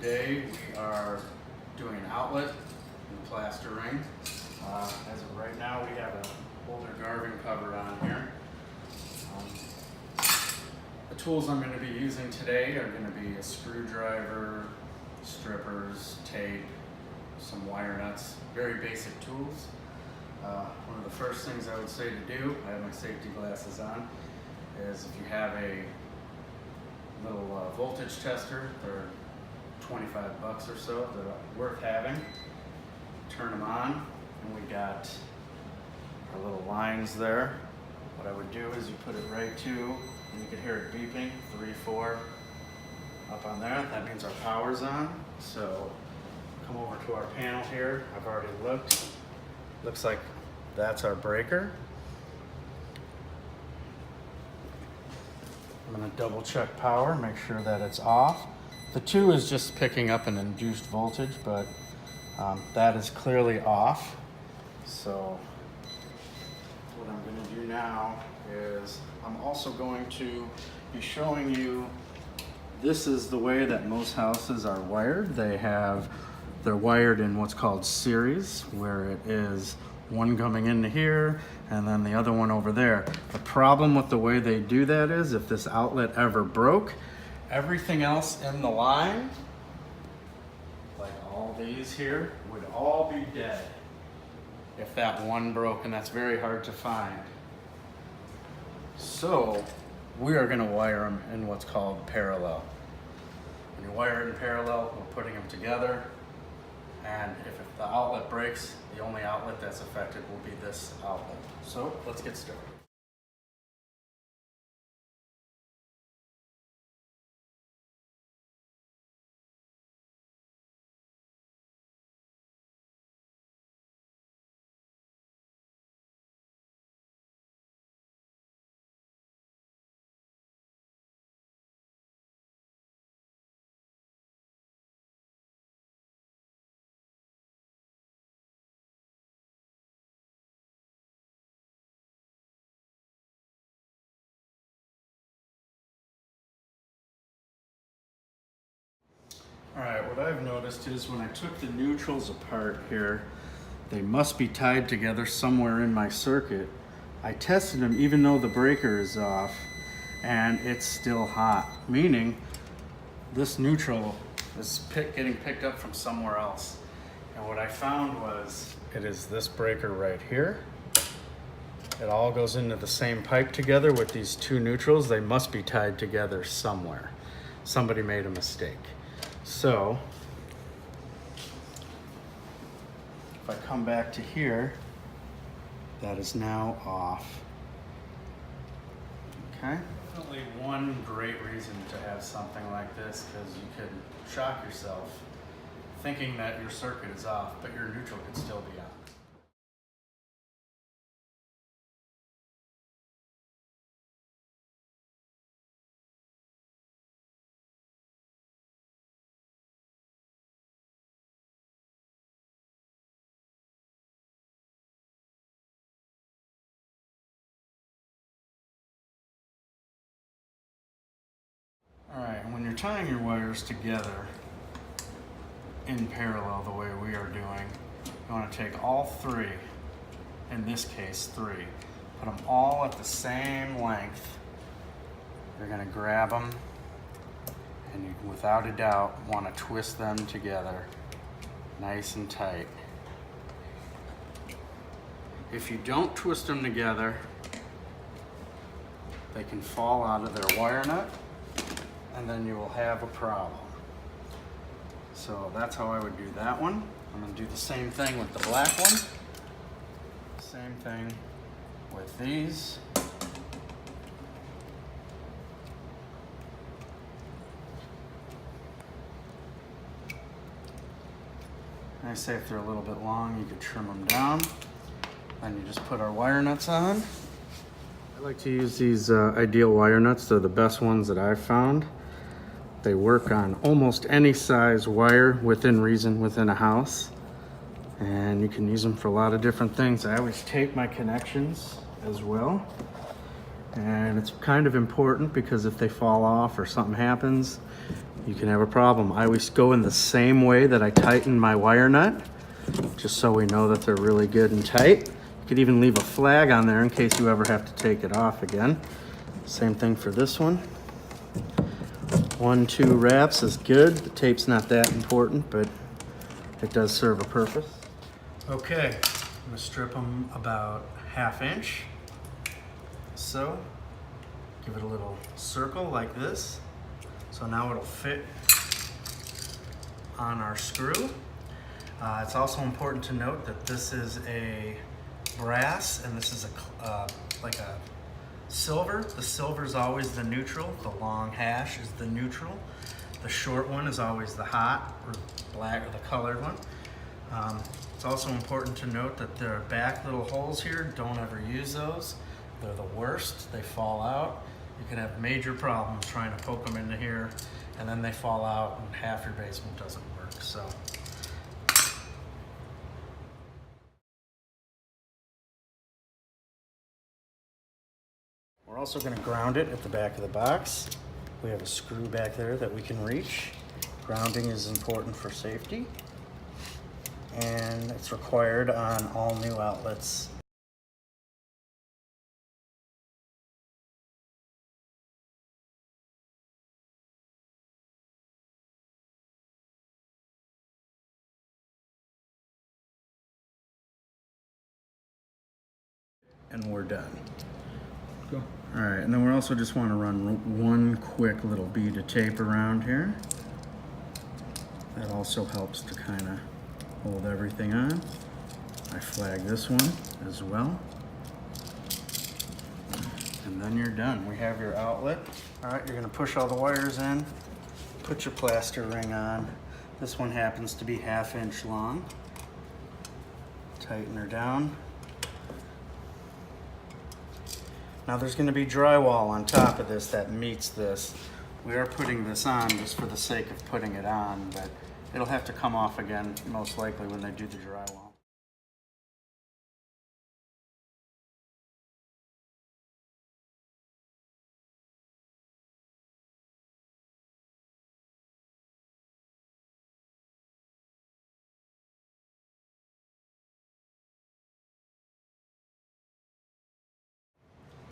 Today we are doing an outlet and plastering. As of right now, we have an older Garvin cover on here. The tools I'm going to be using today are going to be a screwdriver, strippers, tape, some wire nuts, very basic tools. One of the first things I would say to do, I have my safety glasses on, is if you have a little voltage tester, they're $25 or so, they're worth having. Turn them on, and we got our little lines there. What I would do is you put it right to, and you can hear it beeping, 3, 4, up on there. That means our power's on. So come over to our panel here. I've already looked. Looks like that's our breaker. I'm going to double check power, make sure that it's off. The 2 is just picking up an induced voltage, but that is clearly off. So what I'm going to do now is I'm also going to be showing you, this is the way that most houses are wired. They're wired in what's called series, where it is one coming into here and then the other one over there. The problem with the way they do that is if this outlet ever broke, everything else in the line, like all these here, would all be dead if that one broke, and that's very hard to find. So we are going to wire them in what's called parallel. When you wire it in parallel, we're putting them together, and if the outlet breaks, the only outlet that's affected will be this outlet. So let's get started. All right, what I've noticed is when I took the neutrals apart here, they must be tied together somewhere in my circuit. I tested them even though the breaker is off, and it's still hot, meaning this neutral is getting picked up from somewhere else. And what I found was, it is this breaker right here. It all goes into the same pipe together with these 2 neutrals. They must be tied together somewhere. Somebody made a mistake. So if I come back to here, that is now off. Okay. Definitely one great reason to have something like this, because you could shock yourself thinking that your circuit is off, but your neutral could still be on. All right, and when you're tying your wires together in parallel the way we are doing, you want to take all 3, in this case 3, put them all at the same length. You're going to grab them, and you, without a doubt, want to twist them together nice and tight. If you don't twist them together, they can fall out of their wire nut, and then you will have a problem. So that's how I would do that one. I'm going to do the same thing with the black one. Same thing with these. I say if they're a little bit long, you could trim them down. Then you just put our wire nuts on. I like to use these Ideal wire nuts. They're the best ones that I've found. They work on almost any size wire within reason within a house. And you can use them for a lot of different things. I always tape my connections as well. And it's kind of important because if they fall off or something happens, you can have a problem. I always go in the same way that I tighten my wire nut, just so we know that they're really good and tight. You could even leave a flag on there in case you ever have to take it off again. Same thing for this one. 1-2 wraps is good. The tape's not that important, but it does serve a purpose. Okay, I'm gonna strip them about 1/2 inch. So, give it a little circle like this. So now it'll fit on our screw. It's also important to note that this is a brass and this is like a silver. The silver is always the neutral. The long hash is the neutral. The short one is always the hot or black or the colored one. It's also important to note that there are back little holes here. Don't ever use those. They're the worst. They fall out. You can have major problems trying to poke them into here, and then they fall out and half your basement doesn't work. So. We're also going to ground it at the back of the box. We have a screw back there that we can reach. Grounding is important for safety, and it's required on all new outlets. And we're done. Cool. All right, and then we also just want to run one quick little bead of tape around here. That also helps to kind of hold everything on. I flag this one as well. And then you're done. We have your outlet. All right, you're gonna push all the wires in, put your plaster ring on. This one happens to be 1/2 inch long. Tighten her down. Now there's going to be drywall on top of this that meets this. We are putting this on just for the sake of putting it on, but it'll have to come off again most likely when they do the drywall.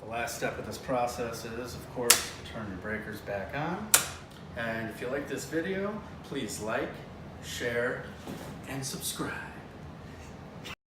The last step of this process is, of course, turn your breakers back on. And if you like this video, please like, share, and subscribe.